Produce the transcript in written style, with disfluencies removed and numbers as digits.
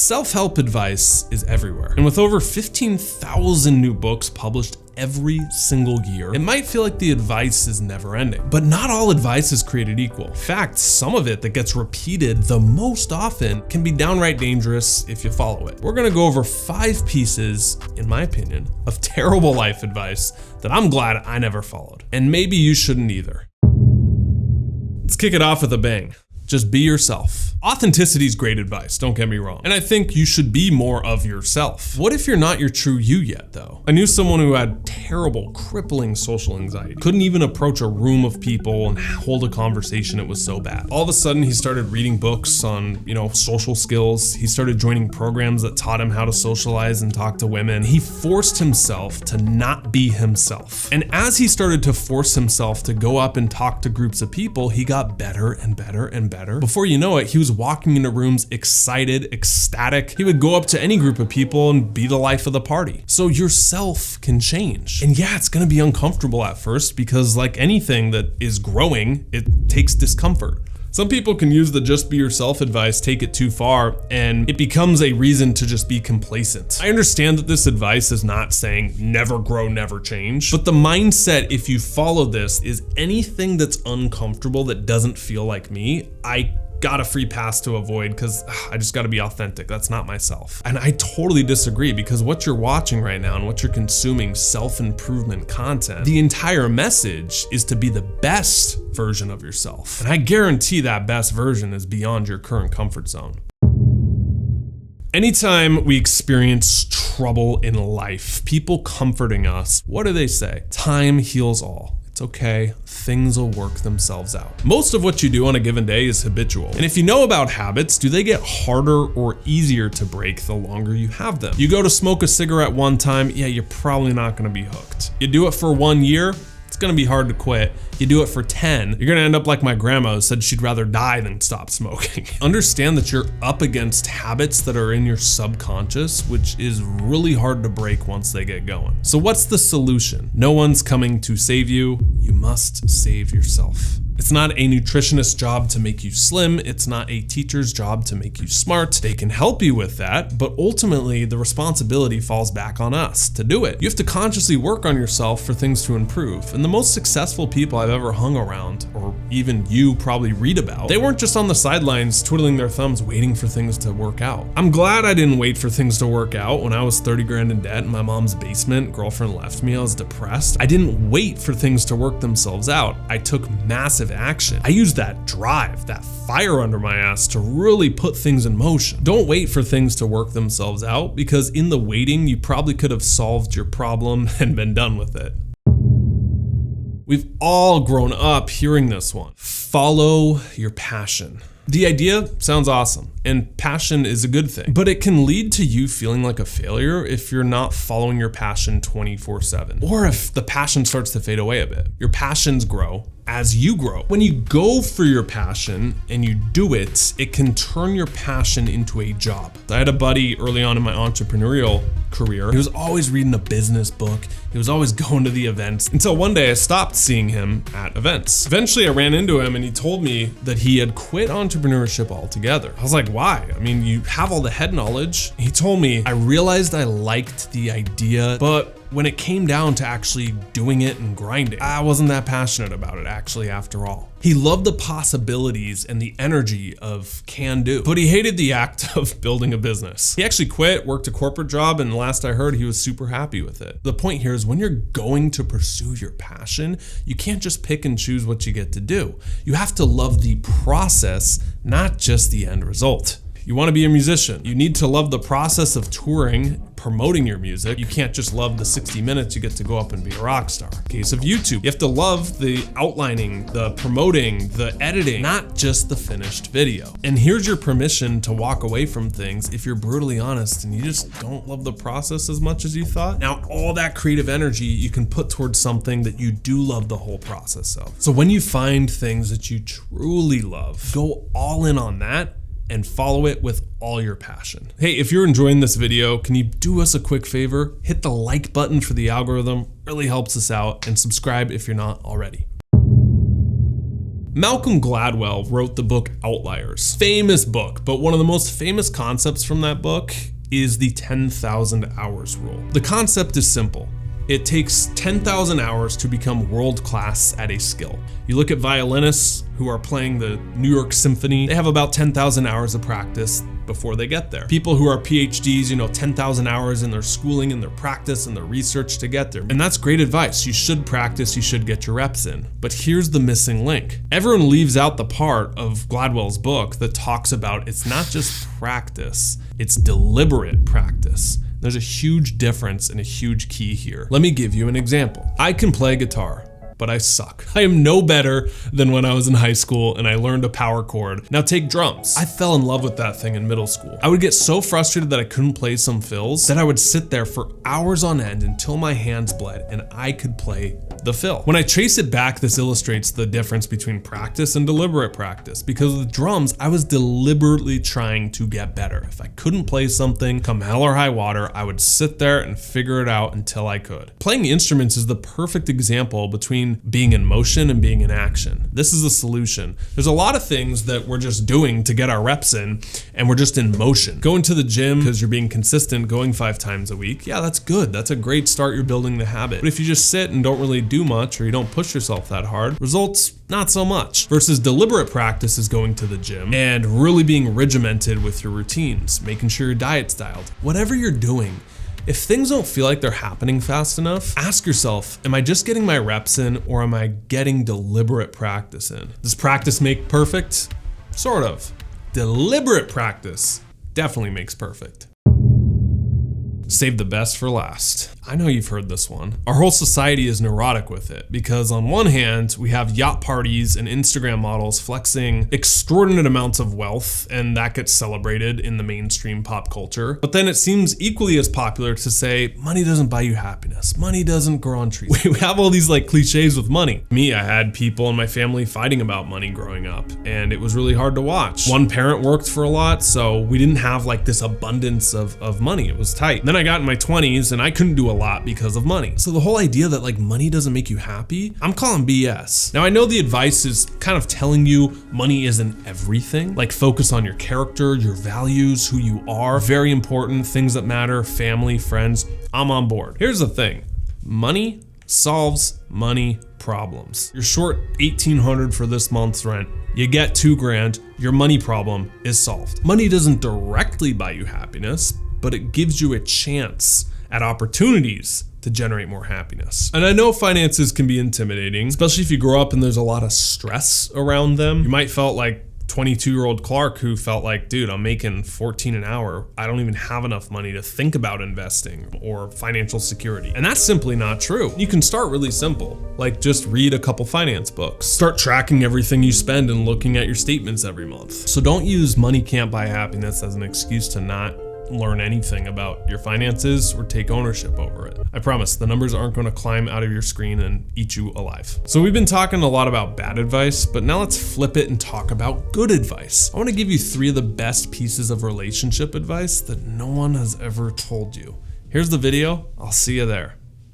Self-help advice is everywhere. And with over 15,000 new books published every single year, it might feel like the advice is never ending. But not all advice is created equal. In fact, some of it that gets repeated the most often can be downright dangerous if you follow it. We're gonna go over 5 pieces, in my opinion, of terrible life advice that I'm glad I never followed. And maybe you shouldn't either. Let's kick it off with a bang. Just be yourself. Authenticity is great advice, don't get me wrong. And I think you should be more of yourself. What if you're not your true you yet though? I knew someone who had terrible, crippling social anxiety. Couldn't even approach a room of people and hold a conversation, it was so bad. All of a sudden he started reading books on, social skills. He started joining programs that taught him how to socialize and talk to women. He forced himself to not be himself. And as he started to force himself to go up and talk to groups of people, he got better and better and better. Before you know it, he was walking into rooms excited, ecstatic. He would go up to any group of people and be the life of the party. So yourself can change. And yeah, it's gonna be uncomfortable at first because like anything that is growing, it takes discomfort. Some people can use the just be yourself advice, take it too far, and it becomes a reason to just be complacent. I understand that this advice is not saying never grow, never change, but the mindset, if you follow this, is anything that's uncomfortable that doesn't feel like me, I got a free pass to avoid because I just got to be authentic. That's not myself. And I totally disagree because what you're watching right now and what you're consuming, self-improvement content, the entire message is to be the best version of yourself. And I guarantee that best version is beyond your current comfort zone. Anytime we experience trouble in life, people comforting us, what do they say? Time heals all. It's okay, things will work themselves out. Most of what you do on a given day is habitual. And if you know about habits, do they get harder or easier to break the longer you have them? You go to smoke a cigarette one time, yeah, you're probably not gonna be hooked. You do it for 1 year, it's gonna be hard to quit. You do it for 10, you're gonna end up like my grandma who said she'd rather die than stop smoking. Understand that you're up against habits that are in your subconscious, which is really hard to break once they get going. So what's the solution? No one's coming to save you. You must save yourself. It's not a nutritionist's job to make you slim. It's not a teacher's job to make you smart. They can help you with that, but ultimately the responsibility falls back on us to do it. You have to consciously work on yourself for things to improve. And the most successful people I've ever hung around, or even you probably read about, they weren't just on the sidelines twiddling their thumbs waiting for things to work out. I'm glad I didn't wait for things to work out. When I was 30 grand in debt in my mom's basement, girlfriend left me, I was depressed. I didn't wait for things to work themselves out. I took massive action. I used that drive, that fire under my ass to really put things in motion. Don't wait for things to work themselves out because in the waiting, you probably could have solved your problem and been done with it. We've all grown up hearing this one. Follow your passion. The idea sounds awesome, and passion is a good thing, but it can lead to you feeling like a failure if you're not following your passion 24/7, or if the passion starts to fade away a bit. Your passions grow as you grow. When you go for your passion and you do it, it can turn your passion into a job. I had a buddy early on in my entrepreneurial career. He was always reading a business book. He was always going to the events until one day I stopped seeing him at events. Eventually I ran into him and he told me that he had quit entrepreneurship altogether. I was like, why? I mean, you have all the head knowledge. He told me, I realized I liked the idea, but when it came down to actually doing it and grinding, I wasn't that passionate about it actually after all. He loved the possibilities and the energy of can do, but he hated the act of building a business. He actually quit, worked a corporate job, and last I heard, he was super happy with it. The point here is when you're going to pursue your passion, you can't just pick and choose what you get to do. You have to love the process, not just the end result. You want to be a musician. You need to love the process of touring, promoting your music. You can't just love the 60 minutes you get to go up and be a rock star. In case of YouTube, you have to love the outlining, the promoting, the editing, not just the finished video. And here's your permission to walk away from things if you're brutally honest and you just don't love the process as much as you thought. Now, all that creative energy you can put towards something that you do love the whole process of. So when you find things that you truly love, go all in on that and follow it with all your passion. Hey, if you're enjoying this video, can you do us a quick favor? Hit the like button for the algorithm, really helps us out, and subscribe if you're not already. Malcolm Gladwell wrote the book Outliers. Famous book, but one of the most famous concepts from that book is the 10,000 hours rule. The concept is simple. It takes 10,000 hours to become world class at a skill. You look at violinists who are playing the New York Symphony, they have about 10,000 hours of practice before they get there. People who are PhDs, 10,000 hours in their schooling and their practice and their research to get there. And that's great advice. You should practice, you should get your reps in. But here's the missing link. Everyone leaves out the part of Gladwell's book that talks about it's not just practice, it's deliberate practice. There's a huge difference and a huge key here. Let me give you an example. I can play guitar, but I suck. I am no better than when I was in high school and I learned a power chord. Now take drums. I fell in love with that thing in middle school. I would get so frustrated that I couldn't play some fills that I would sit there for hours on end until my hands bled and I could play the fill. When I trace it back, this illustrates the difference between practice and deliberate practice, because with drums, I was deliberately trying to get better. If I couldn't play something, come hell or high water, I would sit there and figure it out until I could. Playing the instruments is the perfect example between being in motion and being in action. This is the solution. There's a lot of things that we're just doing to get our reps in, and we're just in motion. Going to the gym because you're being consistent, going 5 times a week, yeah, that's good. That's a great start. You're building the habit. But if you just sit and don't really do much, or you don't push yourself that hard, results not so much. Versus deliberate practice is going to the gym and really being regimented with your routines, making sure your diet's dialed. Whatever you're doing, if things don't feel like they're happening fast enough, ask yourself, am I just getting my reps in, or am I getting deliberate practice in? Does practice make perfect? Sort of. Deliberate practice definitely makes perfect. Save the best for last. I know you've heard this one. Our whole society is neurotic with it because on one hand, we have yacht parties and Instagram models flexing extraordinary amounts of wealth, and that gets celebrated in the mainstream pop culture. But then it seems equally as popular to say, money doesn't buy you happiness. Money doesn't grow on trees. We have all these cliches with money. Me, I had people in my family fighting about money growing up, and it was really hard to watch. One parent worked for a lot, so we didn't have this abundance of money. It was tight. Then I got in my 20s and I couldn't do a lot because of money. So the whole idea that money doesn't make you happy, I'm calling BS. Now I know the advice is kind of telling you money isn't everything. Focus on your character, your values, who you are, very important, things that matter, family, friends. I'm on board. Here's the thing. Money solves money problems. You're short $1,800 for this month's rent. You get $2,000, your money problem is solved. Money doesn't directly buy you happiness, but it gives you a chance at opportunities to generate more happiness. And I know finances can be intimidating, especially if you grow up and there's a lot of stress around them. You might felt like 22-year-old Clark who felt like, dude, I'm making $14 an hour. I don't even have enough money to think about investing or financial security. And that's simply not true. You can start really simple, just read a couple finance books. Start tracking everything you spend and looking at your statements every month. So don't use money can't buy happiness as an excuse to not learn anything about your finances or take ownership over it. I promise the numbers aren't going to climb out of your screen and eat you alive. So we've been talking a lot about bad advice, but now let's flip it and talk about good advice. I want to give you 3 of the best pieces of relationship advice that no one has ever told you. Here's the video. I'll see you there.